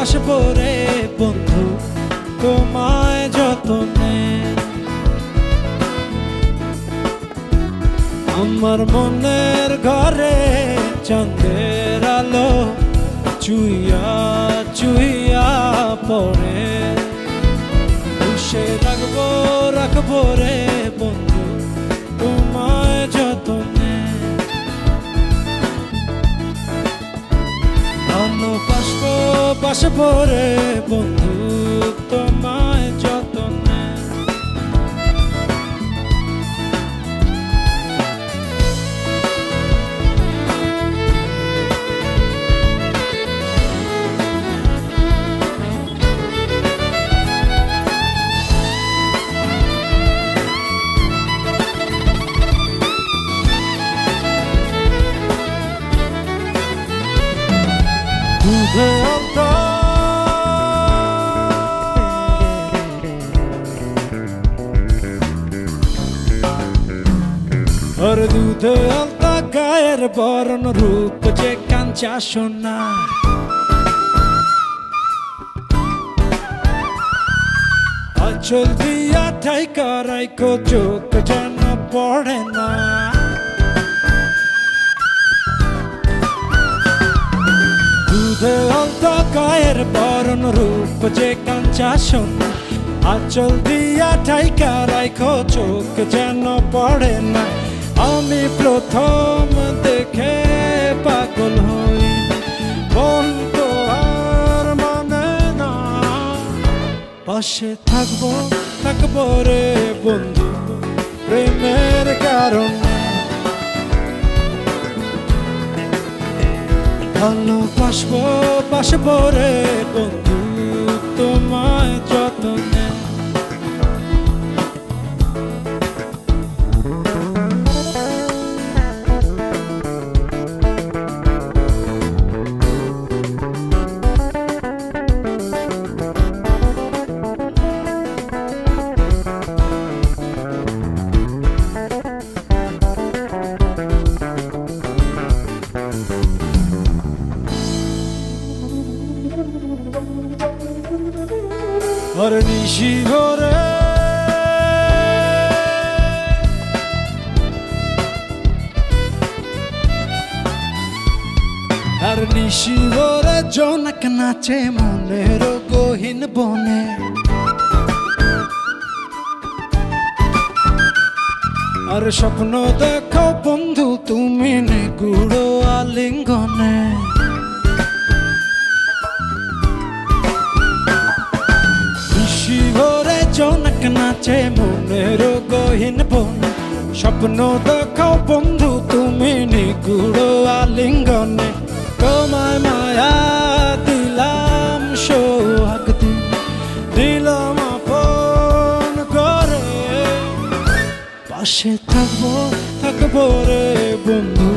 বাসবো রে বন্ধু তোমায় যতনে। আমার মনের ঘরে চাঁদের আলো চুইয়া চুইয়া পড়ে। পুষে রাখবো রাখবো রে বন্ধু তোমায় যতনে। ভালোবাসবো বাসবো রে বন্ধু তোমায় যতনে। দুধে আলতা আর দুধে আলতা গায়ের বরণ রূপ যে কাঞ্চা সোনা। আঁচল দিয়া ঠাইকা রাইখো চোখ যেন পড়ে না। দুধে আলতা গায়ের বরণ রূপ যে কাঞ্চা সোনা। আঁচল দিয়া ঠাইকা রাইখো চোখ যেন পড়ে না। আমি প্রথম দেখে পাগল হই মন তো আর মানে না। পাশে থাকবো থাকবো রে বন্ধু প্রেমের কারণে। ভালোবাসবো বাসবো রে বন্ধু তোমায় যতনে। আর নিশি ভরে আর নিশি ভরে জোনাক নাচে মনের গহীন বনে। আর স্বপ্ন দেখো বন্ধু তুমি নিগুড় আলিঙ্গনে। ভরে জোনাক নাচে মনের গহীন বনে। স্বপ্ন দেখাও বন্ধু তুমি নিগুড় আলিঙ্গনে। তোমায় মায়া দিলাম সোহাগ দিলাম আপন করে। পাশে থাকবো থাকবো রে বন্ধু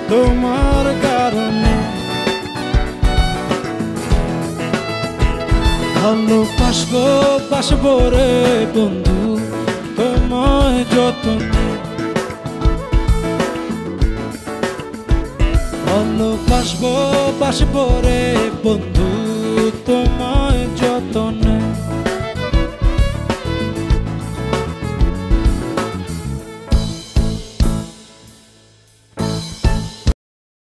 তোমার কারণে। ভালোবাসবো বাসবো রে বন্ধু তোমায় যতনে। ভালোবাসবো বাসবো রে বন্ধু তোমায়।